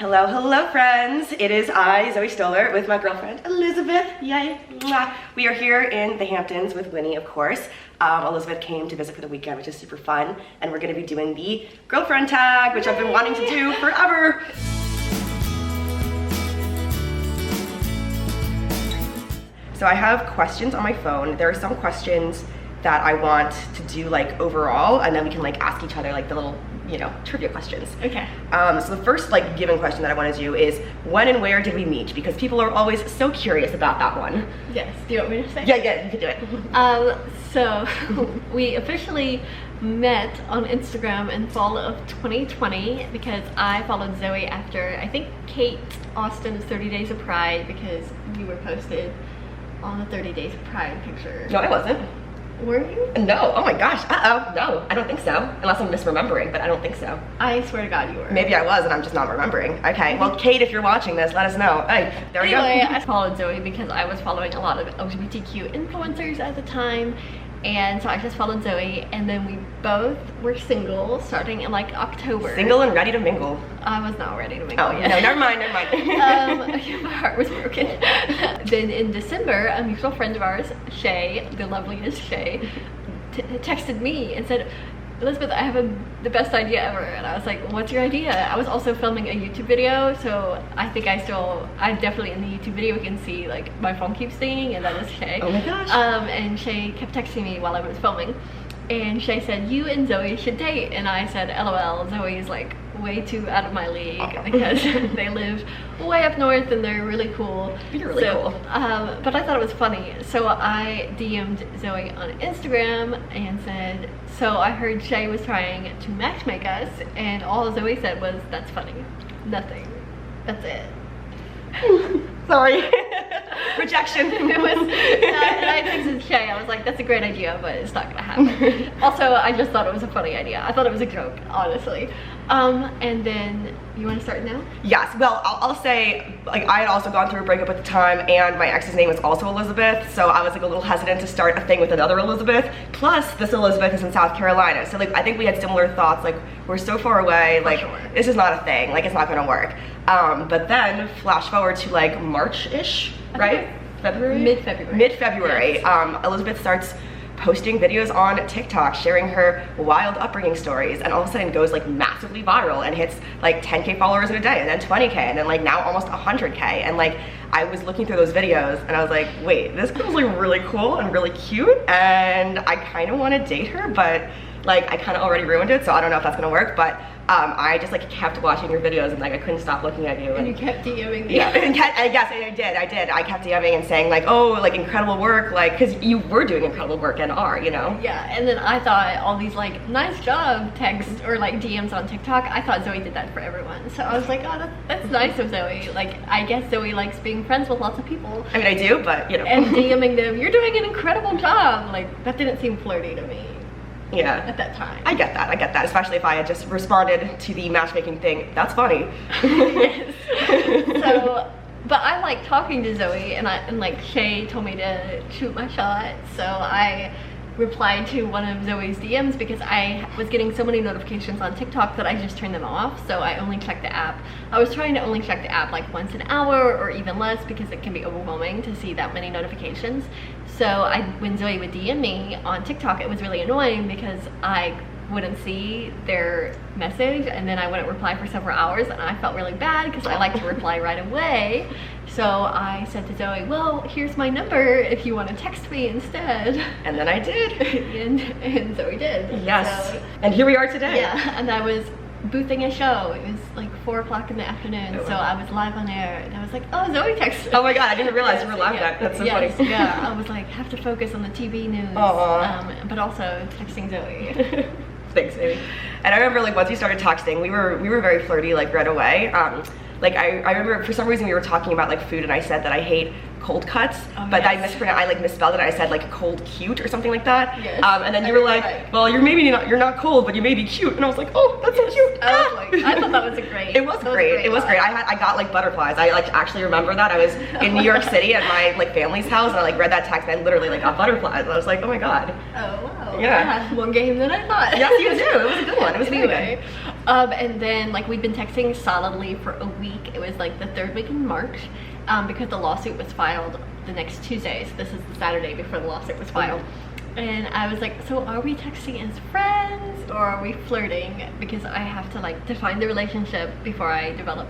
Hello, hello friends. It is I, Zoe Stoller, with my girlfriend, Elizabeth. Yay. Mwah. We are here in the Hamptons with Winnie, of course. Elizabeth came to visit for the weekend, which is super fun. And we're gonna be doing the girlfriend tag, which I've been wanting to do forever. So I have questions on my phone. There are some questions that I want to do like overall, and then we can like ask each other like the little, you know, trivia questions. Okay. So the first like given question that I want to do is when and where did we meet? Because people are always so curious about that one. Yes. Do you want me to say? Yeah, you can do it. So we officially met on Instagram in fall of 2020 because I followed Zoe after I think Kate Austin's 30 Days of Pride because you were posted on the 30 Days of Pride picture. No, I wasn't. Were you? No. Oh my gosh. No, I don't think so. Unless I'm misremembering, but I don't think so. I swear to God you were. Maybe I was and I'm just not remembering. Okay. Well, Kate, if you're watching this, let us know. Hey, there we go. Anyway, I followed Zoe because I was following a lot of LGBTQ influencers at the time. And so I just followed Zoe, and then we both were single starting in like October. Single and ready to mingle. I was not ready to mingle yet. No, never mind. My heart was broken. Then in December, a mutual friend of ours, Shay, the loveliest Shay, texted me and said, Elizabeth, I have the best idea ever. And I was like, what's your idea? I was also filming a YouTube video, so I think I definitely in the YouTube video we can see like my phone keeps dinging, and that is Shay. Oh my gosh. And Shay kept texting me while I was filming. And Shay said, you and Zoe should date. And I said, LOL, Zoe is like way too out of my league because they live way up north and they're really cool. You're really cool. But I thought it was funny. So I DM'd Zoe on Instagram and said, so I heard Shay was trying to matchmake us, and all Zoe said was, that's funny. Nothing. That's it. Sorry. Rejection. It was, and I texted Shay, I was like, that's a great idea, but it's not gonna happen. Also, I just thought it was a funny idea. I thought it was a joke, honestly. And then, you wanna start now? Yes, well, I'll say, like, I had also gone through a breakup at the time, and my ex's name was also Elizabeth, so I was like a little hesitant to start a thing with another Elizabeth. Plus, this Elizabeth is in South Carolina, so like, I think we had similar thoughts, like, we're so far away, like, this is not a thing, like, it's not gonna work. But then, flash forward to like March-ish, right? February? Mid-February. Mid-February. Yes. Elizabeth starts posting videos on TikTok, sharing her wild upbringing stories, and all of a sudden goes like massively viral and hits like 10K followers in a day, and then 20K, and then like now almost 100K. And like, I was looking through those videos and I was like, wait, this girl's like really cool and really cute, and I kind of want to date her, but like I kind of already ruined it, so I don't know if that's gonna work. But I just like kept watching your videos and like I couldn't stop looking at you. And you kept DMing me. Yeah, and yes, I did. I kept DMing and saying like, oh, like incredible work, like, cause you were doing incredible work and are, you know? Yeah, and then I thought all these like, nice job texts or like DMs on TikTok, I thought Zoe did that for everyone. So I was like, oh, that's nice of Zoe. Like, I guess Zoe likes being friends with lots of people. I mean, I do, but you know. And DMing them, you're doing an incredible job. Like, that didn't seem flirty to me. Yeah. At that time. I get that, especially if I had just responded to the matchmaking thing. That's funny. Yes. So, but I like talking to Zoe, and like Shay told me to shoot my shot, so I replied to one of Zoe's DMs because I was getting so many notifications on TikTok that I just turned them off, so I only checked the app. I was trying to only check the app like once an hour or even less because it can be overwhelming to see that many notifications. So when Zoe would DM me on TikTok, it was really annoying because I wouldn't see their message and then I wouldn't reply for several hours, and I felt really bad because I like to reply right away. So I said to Zoe, well, here's my number if you want to text me instead. And then I did. and Zoe did. Yes. So, and here we are today. Yeah, and I was boothing a show. It was like 4 o'clock in the afternoon, so I was live on air, and I was like, oh, Zoe texted. Oh my God, I didn't realize you were live. Yeah, That's so funny. Yeah, I was like, have to focus on the TV news, but also texting Zoe. Thanks, baby. And I remember like once we started texting, we were very flirty like right away. Like I remember for some reason we were talking about like food, and I said that I hate cold cuts, Oh, but yes. I like misspelled it. I said like cold cute or something like that. Yes. And then you were like, well, you're not cold, but you may be cute. And I was like, oh, that's so cute. I was like, I thought that was a great. It was great. It was great. I got like butterflies. I like actually remember that. I was in New York City at my like family's house, and I like read that text, and I literally like got butterflies. And I was like, oh my god. Oh wow. Yeah. I had more game than I thought. Yes, you do. It was a good one. It was really Anyway, good. and then like we'd been texting solidly for a week. It was like the 3rd week in March, because the lawsuit was filed the next Tuesday. So this is the Saturday before the lawsuit was filed. And I was like, so are we texting as friends or are we flirting? Because I have to like define the relationship before I develop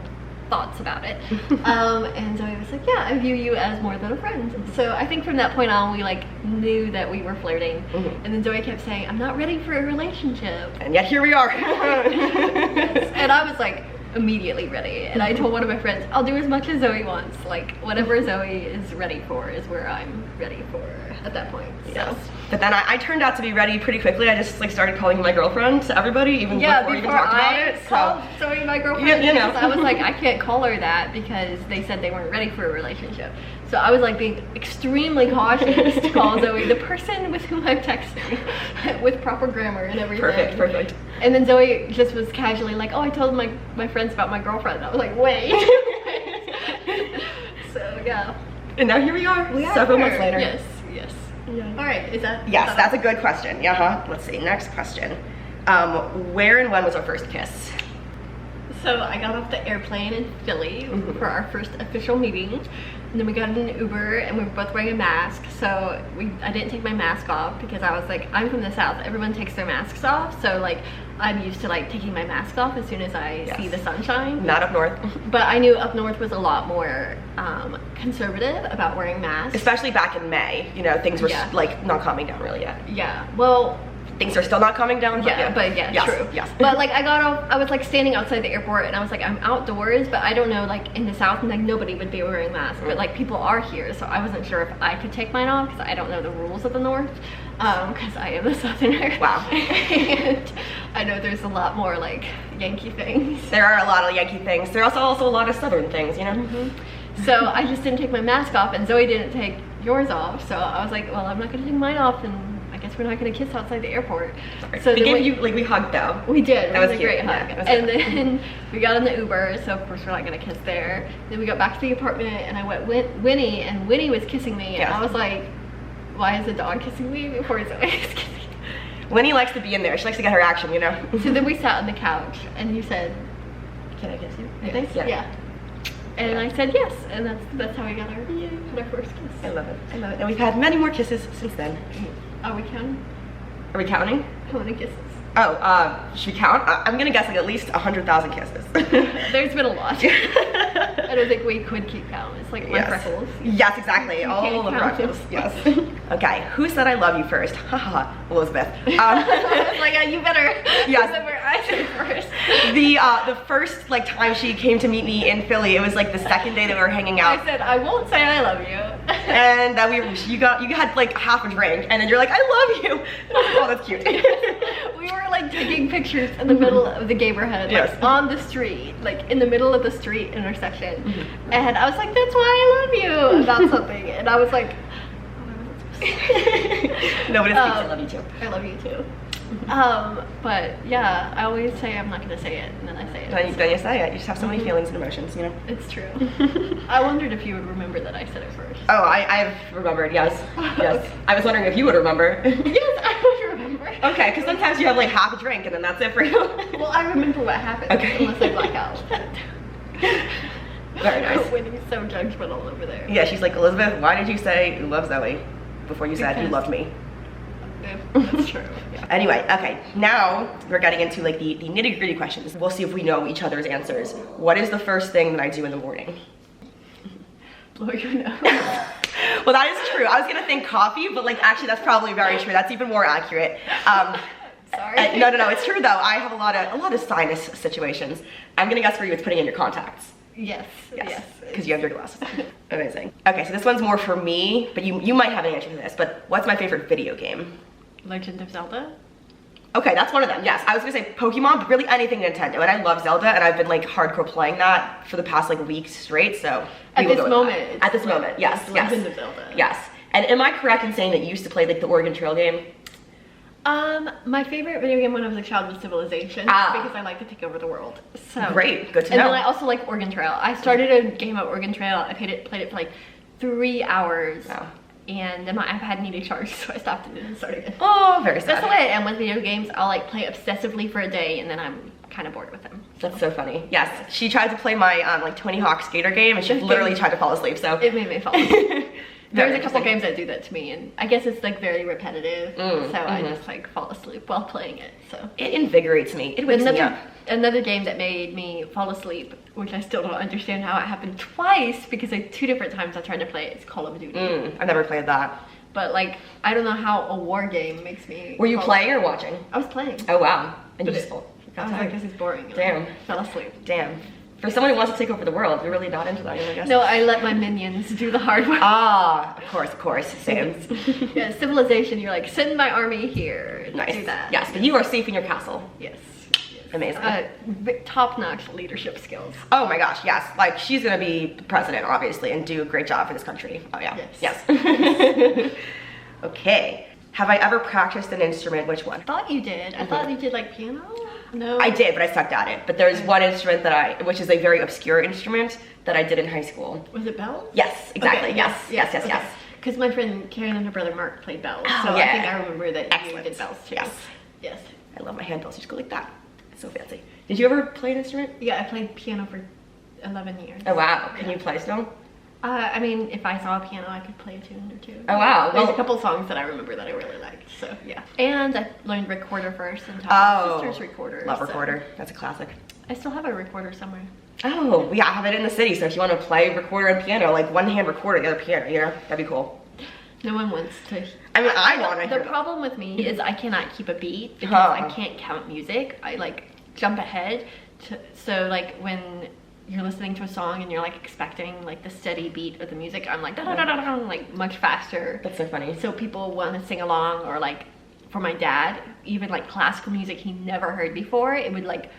thoughts about it. And Zoe was like, yeah, I view you as more than a friend. So I think from that point on, we like knew that we were flirting. And then Zoe kept saying, I'm not ready for a relationship. And yet here we are. Yes. And I was like, immediately ready. And I told one of my friends, I'll do as much as Zoe wants. Like whatever Zoe is ready for is where I'm ready for at that point. Yes. But then I turned out to be ready pretty quickly. I just like started calling my girlfriend to everybody, even before we even talked about it. So called Zoe my girlfriend, you know. I was like, I can't call her that because they said they weren't ready for a relationship. So I was like being extremely cautious to call Zoe the person with whom I'm texting with proper grammar and everything. Perfect. And then Zoe just was casually like, oh, I told my friends about my girlfriend. I was like, wait. So yeah. And now here we are. Several months later. Yes. Yeah. All right, is that? Yes, that's a good question. Let's see, next question. Where and when was our first kiss? So I got off the airplane in Philly for our first official meeting. And then we got in an Uber and we were both wearing a mask. So I didn't take my mask off because I was like, I'm from the South. Everyone takes their masks off. So like, I'm used to like taking my mask off as soon as I see the sunshine. Not up north. But I knew up north was a lot more conservative about wearing masks. Especially back in May, you know, things were like not calming down really yet. Yeah, well, things are still not calming down. But yes, true. Yes. But like I got off, I was like standing outside the airport and I was like, I'm outdoors, but I don't know, like in the South, like nobody would be wearing masks, but like people are here, so I wasn't sure if I could take mine off because I don't know the rules of the North, because I am a Southerner. Wow. And I know there's a lot more like Yankee things. There are a lot of Yankee things. There are also a lot of Southern things, you know? So I just didn't take my mask off and Zoe didn't take yours off, so I was like, well, I'm not gonna take mine off and I guess we're not gonna kiss outside the airport. So we gave you, like, we hugged though. We did. That was a cute. great hug. Yeah, and then we got in the Uber, so of course we're not gonna kiss there. Then we got back to the apartment and I went Winnie, and Winnie was kissing me, and I was like, why is the dog kissing me before Zoe is kissing me? Winnie likes to be in there. She likes to get her action, you know? So then we sat on the couch and you said, can I kiss you? I think so. Yeah. And I said yes, and that's how we got our first kiss. I love it. And we've had many more kisses since then. Are we counting? Are we counting? How many kisses? Oh, should we count? I'm gonna guess like at least 100,000 kisses. There's been a lot. I don't think we could keep count. It's like my freckles. Yes, exactly. All the freckles. Yes. Okay, who said I love you first? Haha, Elizabeth. I was like, you better remember I said first. The first like time she came to meet me in Philly, it was like the second day that we were hanging out. I said, I won't say I love you. And that you had like half a drink, and then you're like, I love you. And I was like, oh, that's cute. We were like taking pictures in the middle of the neighborhood, like on the street, like in the middle of the street intersection. And I was like, that's why I love you about something. And I was like, nobody speaks I love you too. I love you too. But yeah, I always say I'm not gonna say it, and then I say it. Then you say it. You just have so many feelings and emotions, you know? It's true. I wondered if you would remember that I said it first. Oh, I've remembered, yes. Yes. Okay. I was wondering if you would remember. Yes, I would remember. Okay, because sometimes you have like half a drink and then that's it for you. Well, I remember what happened, unless I black out. Very nice. Winnie's so judgmental over there. Yeah, she's like, Elizabeth, why did you say you love Zoe before you said you loved me? That's true. Yeah. Anyway, okay, now we're getting into like the nitty-gritty questions. We'll see if we know each other's answers. What is the first thing that I do in the morning? Blow your nose. Well, that is true. I was gonna think coffee, but like actually that's probably very true. That's even more accurate. Sorry. No, it's true though. I have a lot of sinus situations. I'm gonna guess for you it's putting in your contacts. Yes. Because you have your glasses on. Amazing. Okay, so this one's more for me, but you might have an answer to this, but what's my favorite video game? Legend of Zelda? Okay, that's one of them. Yes, I was gonna say Pokemon, but really anything Nintendo. And I love Zelda, and I've been like hardcore playing that for the past like week straight. So at this moment, yes, Legend of Zelda. Yes. And am I correct in saying that you used to play like the Oregon Trail game? My favorite video game when I was a child was Civilization because I like to take over the world. So great, good to know. And then I also like Oregon Trail. I started a game of Oregon Trail. I played it for like 3 hours. Wow. And then my iPad needed charge, so I stopped and didn't start again. Oh, very sad. That's the way I am with video games. I'll like play obsessively for a day, and then I'm kind of bored with them. That's so funny. Yes, she tried to play my like Tony Hawk skater game, and she literally tried to fall asleep. So it made me fall asleep. There's a couple games that do that to me, and I guess it's like very repetitive. So I just like fall asleep while playing it. So it invigorates me. It wakes me up. Another game that made me fall asleep, which I still don't understand how it happened twice, because like 2 different times I tried to play it, it's Call of Duty. I've never played that. But like, I don't know how a war game makes me. Were you playing or watching? I was playing. Oh wow. And you just I was like, this is boring. Damn. I fell asleep. Damn. For someone who wants to take over the world, you're really not into that, I guess. No, I let my minions do the hard work. Ah, of course, same. Yeah, Civilization, you're like, send my army here. Nice. Do that. Yes, but you are safe in your castle. Yes. Amazing. Top-notch leadership skills. Oh my gosh, yes. Like, she's gonna be president, obviously, and do a great job for this country. Oh yeah. Yes. Okay. Have I ever practiced an instrument? Which one? I thought you did. I thought you did like piano. No. I did, but I sucked at it. But there's one instrument that which is a very obscure instrument that I did in high school. Was it bells? Yes, exactly. Okay, Yes. Because my friend Karen and her brother Mark played bells. Oh, so yeah. I think I remember that Excellent. you did bells too. Yes. Yes. I love my hand bells. You just go like that. It's so fancy. Did you ever play an instrument? Yeah, I played piano for 11 years. Oh wow. Can you play still? I mean, if I saw a piano, I could play a tune or two. Oh wow. There's a couple songs that I remember that I really liked, so yeah. And I learned recorder first and taught my sister's recorder. Love recorder. That's a classic. I still have a recorder somewhere. Oh, yeah, I have it in the city, so if you want to play recorder and piano, like one hand recorder, the other piano, you know, that'd be cool. No one wants to. I mean, I want to hear The problem with me is I cannot keep a beat because I can't count music. I like jump ahead. So like when you're listening to a song and you're like expecting like the steady beat of the music, I'm like da da da da da, like much faster. That's so funny. So people want to sing along, or like for my dad, even like classical music he never heard before, it would like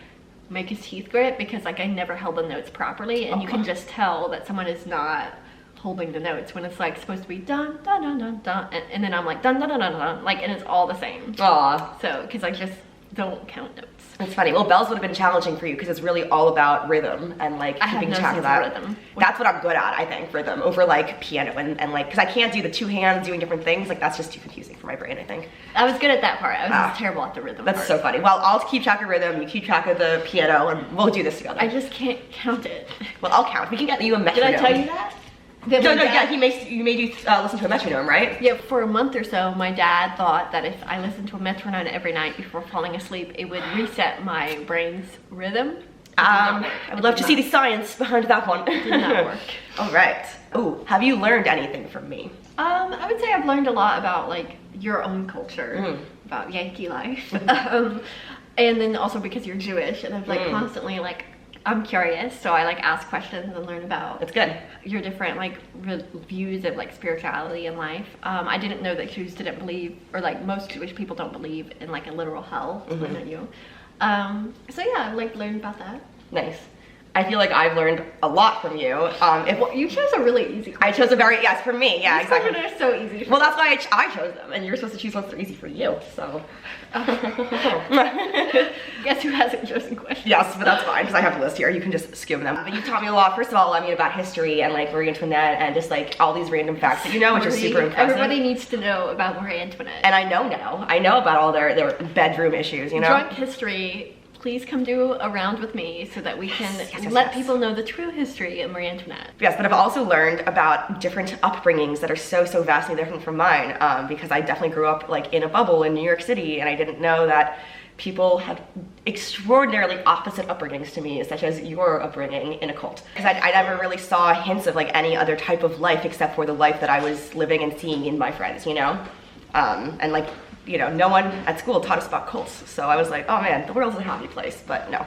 make his teeth grit because like I never held the notes properly, and you can just tell that someone is not holding the notes when it's like supposed to be dun dun dun dun dun, and then I'm like dun dun dun dun dun, like, and it's all the same. Aw. So because I just don't count notes. That's funny. Well, bells would have been challenging for you because it's really all about rhythm and like keeping track of that. Rhythm. That's what I'm good at, I think, rhythm over like piano and like, because I can't do the 2 hands doing different things. Like that's just too confusing for my brain, I think. I was good at that part. I was just terrible at the rhythm That's part. so funny. Well, I'll keep track of rhythm, you keep track of the piano, and we'll do this together. I just can't count it. Well, I'll count. We can get you a metronome. Did I tell you that? No, yeah, you made you listen to a metronome, right? Yeah, for a month or so, my dad thought that if I listened to a metronome every night before falling asleep, it would reset my brain's rhythm. I would love to see the science behind that one. It did not work. All right. Oh, have you learned anything from me? I would say I've learned a lot about like your own culture, about Yankee life, and then also because you're Jewish, and I've like constantly like, I'm curious, so I like ask questions and learn about. That's good. Your different like views of like spirituality and life. I didn't know that Jews didn't believe, or like most Jewish people don't believe in like a literal hell. I knew. So yeah, I like learned about that. Nice. I feel like I've learned a lot from you. Well, you chose a really easy question. I chose a very, yes, for me, yeah, These exactly. questions are so easy. Well, that's why I chose them, and you're supposed to choose ones that are easy for you, so. Guess who hasn't chosen questions? Yes, but that's fine, because I have a list here. You can just skim them. But you taught me a lot. First of all, I mean, about history and like Marie Antoinette and just like all these random facts that you know, which are super impressive. Everybody needs to know about Marie Antoinette. And I know now. I know about all their bedroom issues, you know? Drunk history. Please come do a round with me so that we can let people know the true history of Marie Antoinette. Yes, but I've also learned about different upbringings that are so vastly different from mine, because I definitely grew up like in a bubble in New York City, and I didn't know that people had extraordinarily opposite upbringings to me, such as your upbringing in a cult. Because I never really saw hints of like any other type of life except for the life that I was living and seeing in my friends, you know? And like, you know, no one at school taught us about cults. So I was like, oh man, the world's a happy place, but no.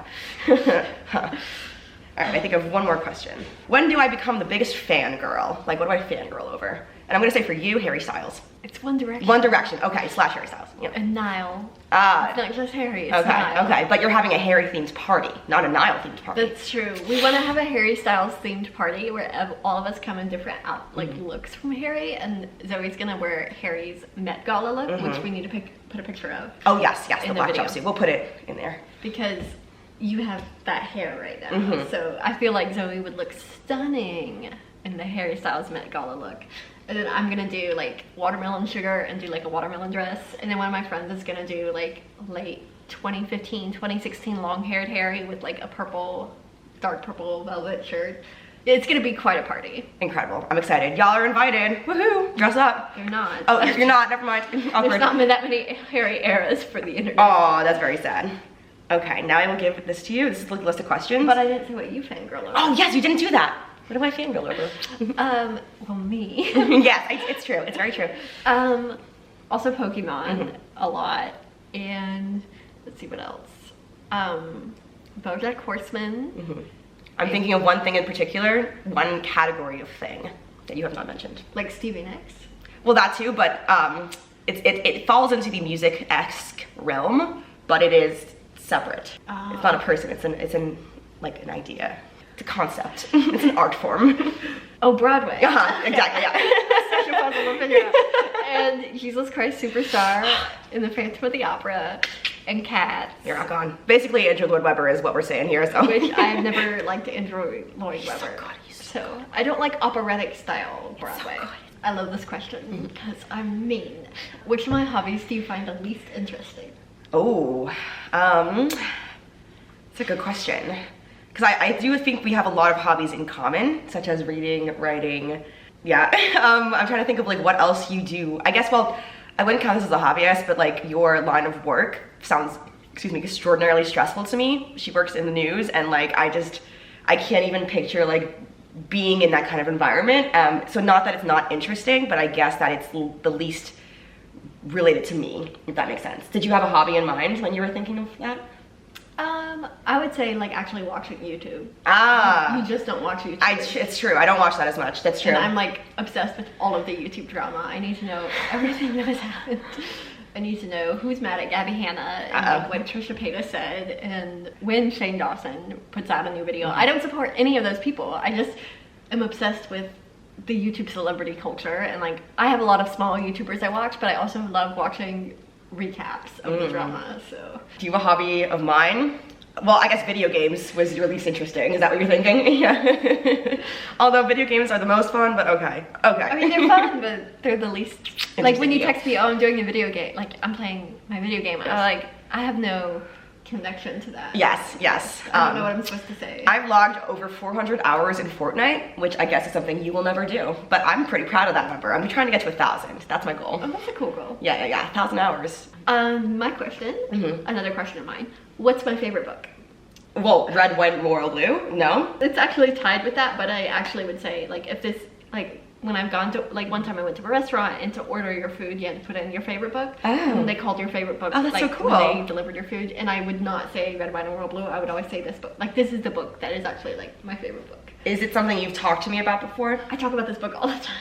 All right, I think of one more question. When do I become the biggest fangirl? Like, what do I fangirl over? And I'm gonna say for you, Harry Styles. It's One Direction. One Direction, okay, / Harry Styles. Yeah. And Niall. Ah. It's not just Harry, it's Okay, Niall. okay, but you're having a Harry themed party, not a Niall themed party. That's true. We want to have a Harry Styles themed party where all of us come in different looks from Harry, and Zoe's gonna wear Harry's Met Gala look, which we need to put a picture of. Oh yes, the black video. jumpsuit. We'll put it in there. Because you have that hair right now, so I feel like Zoe would look stunning in the Harry Styles Met Gala look. And then I'm gonna do like watermelon sugar and do like a watermelon dress. And then one of my friends is gonna do like late 2015, 2016 long-haired Harry with like a dark purple velvet shirt. It's gonna be quite a party. Incredible. I'm excited. Y'all are invited. Woohoo! Dress up. You're not. Oh, you're not. Never mind. Awkward. There's not been that many Harry eras for the internet. Oh, that's very sad. Okay, now I will give this to you. This is the list of questions. But I didn't say what you fangirl over. Oh yes, you didn't do that. What am I fangirl over? Well, me. Yes, it's true. It's very true. Also Pokemon a lot, and let's see what else. BoJack Horseman. I'm thinking of one thing in particular, one category of thing that you have not mentioned. Like Stevie Nicks. Well, that too, but it falls into the music-esque realm, but it is separate. It's not a person. It's an like an idea. It's a concept. It's an art form. Oh, Broadway. Exactly. Yeah. Such a puzzle to figure out. And Jesus Christ Superstar in the Phantom of the Opera and Cats. You're not gone. Basically, Andrew Lloyd Webber is what we're saying here. So. Which I've never liked Andrew Lloyd Webber. So good. So I don't like operatic style Broadway. So I love this question because I'm mean. Which of my hobbies do you find the least interesting? Oh, it's a good question. Because I do think we have a lot of hobbies in common, such as reading, writing. Yeah, I'm trying to think of like what else you do. I guess, well, I wouldn't count this as a hobbyist, but like your line of work sounds, extraordinarily stressful to me. She works in the news, and like I can't even picture like being in that kind of environment. So not that it's not interesting, but I guess that it's the least related to me, if that makes sense. Did you have a hobby in mind when you were thinking of that? I would say like actually watching YouTube. Ah. You just don't watch YouTube. It's true. I don't watch that as much. That's true. And I'm like obsessed with all of the YouTube drama. I need to know everything that has happened. I need to know who's mad at Gabby Hanna and like, what Trisha Paytas said and when Shane Dawson puts out a new video. I don't support any of those people. I just am obsessed with the YouTube celebrity culture, and like I have a lot of small YouTubers I watch, but I also love watching recaps of the drama. So do you have a hobby of mine? Well, I guess video games was your least interesting. Is that what you're thinking? Yeah. Although video games are the most fun, but okay. I mean, they're fun, but they're the least. Like when you text me, oh, I'm doing a video game, like I'm playing my video game, I have no connection to that. Yes. I don't know what I'm supposed to say. I've logged over 400 hours in Fortnite, which I guess is something you will never do, but I'm pretty proud of that number. I'm trying to get to 1,000. That's my goal. Oh, that's a cool goal. Yeah, 1,000 hours. My question, another question of mine. What's my favorite book? Well, Red, White, Royal Blue? No? It's actually tied with that, but I actually would say, like, if this, like, when I've gone to, like, one time I went to a restaurant, and to order your food, you had to put in your favorite book. Oh. And they called your favorite book, that's like, so cool. when they delivered your food. And I would not say Red, White, and Royal Blue. I would always say this book. Like, this is the book that is actually, like, my favorite book. Is it something you've talked to me about before? I talk about this book all the time.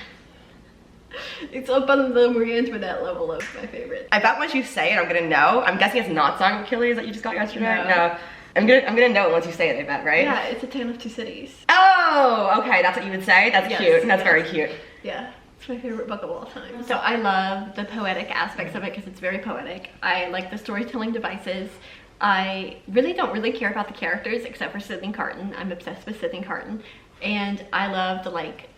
It's up on the Marie Antoinette level of my favorite. I bet once you say it, I'm gonna know. I'm guessing it's not Song of Achilles that you just got yesterday? No. I'm gonna know it once you say it, I bet, right? Yeah, it's A Tale of Two Cities. Oh, okay, that's what you would say? That's cute. That's very cute. Yeah, it's my favorite book of all time. So I love the poetic aspects of it because it's very poetic. I like the storytelling devices. I really don't care about the characters except for Sidney Carton. I'm obsessed with Sidney Carton. And I love the like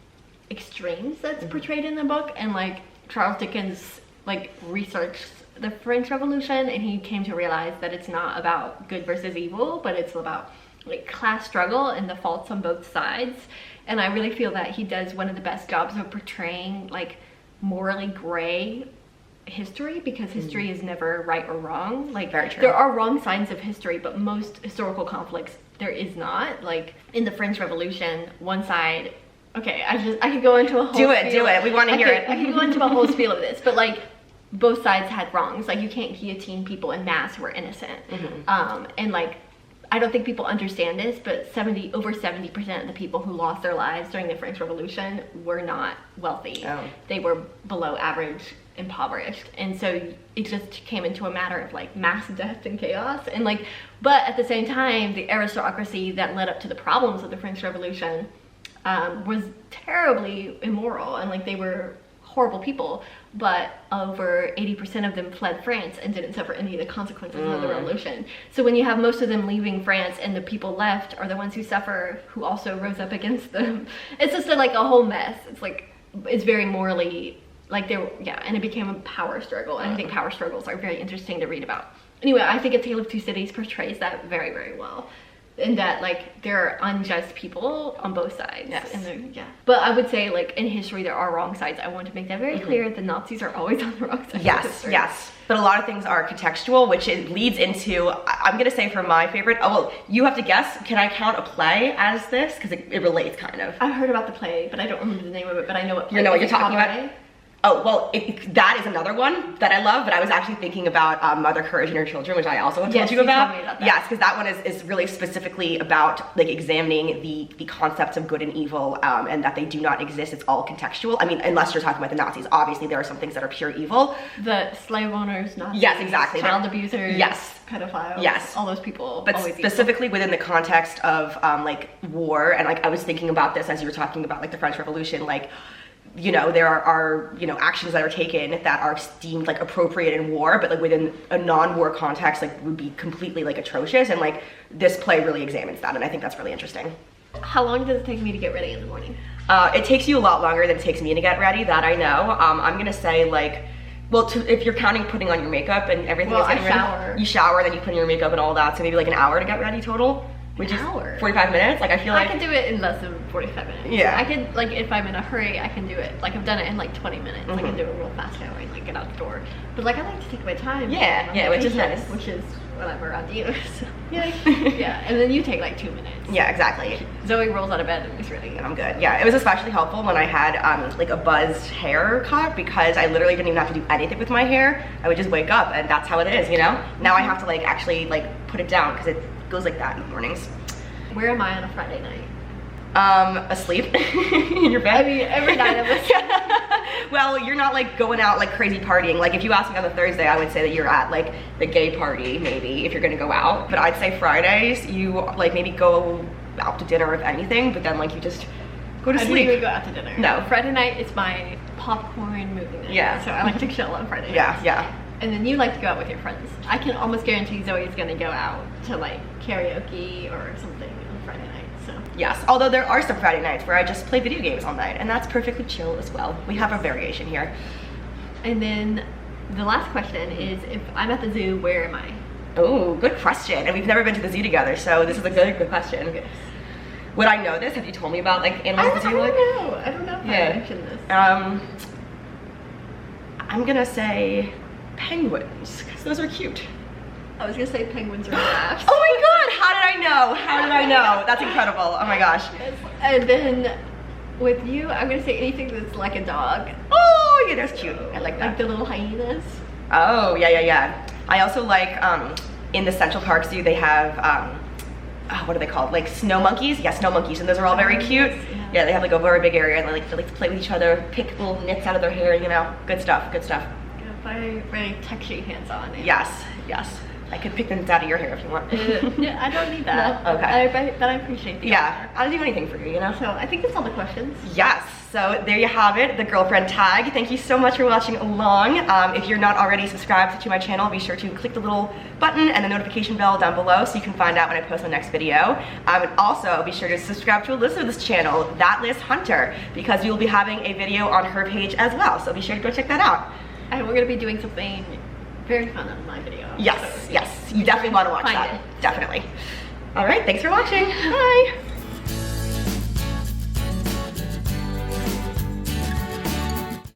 extremes that's portrayed in the book, and like Charles Dickens like researched the French Revolution, and he came to realize that it's not about good versus evil, but it's about like class struggle and the faults on both sides. And I really feel that he does one of the best jobs of portraying like morally gray history, because history is never right or wrong. Like, very true. There are wrong sides of history, but most historical conflicts there is not. Like in the French Revolution, one side, okay, I could go into a whole do it, we want to hear it. I could go into a whole spiel of this, but like both sides had wrongs. Like you can't guillotine people in mass who are innocent. And like I don't think people understand this, but over 70% of the people who lost their lives during the French Revolution were not wealthy. Oh. They were below average, impoverished, and so it just came into a matter of like mass death and chaos, and like, but at the same time, the aristocracy that led up to the problems of the French Revolution was terribly immoral, and like they were horrible people, but over 80% of them fled France and didn't suffer any of the consequences of the revolution. So when you have most of them leaving France and the people left are the ones who suffer, who also rose up against them, it's just like a whole mess. It's like, it's very morally, like and it became a power struggle, and I think power struggles are very interesting to read about. Anyway, I think A Tale of Two Cities portrays that very, very well. In that, like, there are unjust people on both sides. Yes. And but I would say, like, in history, there are wrong sides. I want to make that very clear. The Nazis are always on the wrong side. Yes, yes. But a lot of things are contextual, which it leads into, I'm gonna say for my favorite, oh, well, you have to guess, can I count a play as this? Because it relates, kind of. I've heard about the play, but I don't remember the name of it, but I know what play. You know what you're talking about? Cabaret? Oh, well, that is another one that I love, but I was actually thinking about Mother Courage and Her Children, which I also have told you about. Told me about that. Yes, because that one is really specifically about like examining the concepts of good and evil, and that they do not exist. It's all contextual. I mean, unless you're talking about the Nazis. Obviously, there are some things that are pure evil. The slave owners, Nazis, yes, exactly. child abusers, yes, pedophiles, yes, all those people. But specifically within the context of like war, and like I was thinking about this as you were talking about like the French Revolution, like, you know, there are you know, actions that are taken that are deemed like appropriate in war, but like within a non-war context, like would be completely like atrocious, and like this play really examines that, and I think that's really interesting. How long does it take me to get ready in the morning? It takes you a lot longer than it takes me to get ready, that I know. I'm gonna say like, well, if you're counting putting on your makeup and everything, well, is getting shower. Ready, you shower, then you put on your makeup and all that, so maybe like an hour to get ready total. Which is 45 minutes. Like I feel like I can do it in less than 45 minutes. Yeah. I could, like, if I'm in a hurry, I can do it. Like I've done it in like 20 minutes. I can do it real fast shower and like get out the door. But like I like to take my time. Yeah, yeah, which is nice. Which is when I'm around you. So. Yeah, and then you take like 2 minutes. Yeah, exactly. Zoe rolls out of bed and is ready. I'm good. Yeah, it was especially helpful when I had like a buzzed haircut, because I literally didn't even have to do anything with my hair. I would just wake up and that's how it is, you know? Now I have to like actually like put it down because it goes like that in the mornings. Where am I on a Friday night? Asleep in your bed. I mean, every night I'm asleep. Well, you're not like going out like crazy partying. Like if you asked me on a Thursday, I would say that you're at like the gay party maybe, if you're gonna go out. But I'd say Fridays, you like maybe go out to dinner if anything, but then like you just go to sleep. I don't even go out to dinner. No. Friday night is my popcorn movie night. Yeah. So I like to chill on Friday nights. Yeah, yeah. And then you like to go out with your friends. I can almost guarantee Zoe's gonna go out to like karaoke or something on Friday night, so. Yes, although there are some Friday nights where I just play video games all night, and that's perfectly chill as well. We have a variation here. And then the last question is, if I'm at the zoo, where am I? Oh, good question. And we've never been to the zoo together, so this is a good question. Okay. Would I know this? Have you told me about like animals at the zoo? I don't know if I mentioned this. I'm gonna say penguins, because those are cute. I was gonna say penguins or giraffes. Oh my god, how did I know? How did I know? That's incredible. Oh my gosh. Yes. And then with you, I'm gonna say anything that's like a dog. Oh yeah, that's cute. I like that. Like the little hyenas. Oh yeah. I also like in the Central Park Zoo they have what are they called? Like snow monkeys? Yeah, snow monkeys, and those are all very cute. Yeah, they have like a very big area, and they like to play with each other, pick little nits out of their hair, you know. Good stuff. Very, very touchy hands-on. Yes. I could pick them out of your hair if you want. Yeah, I don't need that. No? Okay. But I appreciate the Yeah, I'll do anything for you, you know? So I think that's all the questions. Yes, so there you have it, the girlfriend tag. Thank you so much for watching along. If you're not already subscribed to my channel, be sure to click the little button and the notification bell down below so you can find out when I post the next video. And also be sure to subscribe to Alyssa of this channel, That Liz Hunter, because we will be having a video on her page as well. So be sure to go check that out. And we're gonna be doing something very fun on my video. Yes, so yes, you definitely want to watch that. It. Definitely. All right, thanks for watching. Bye.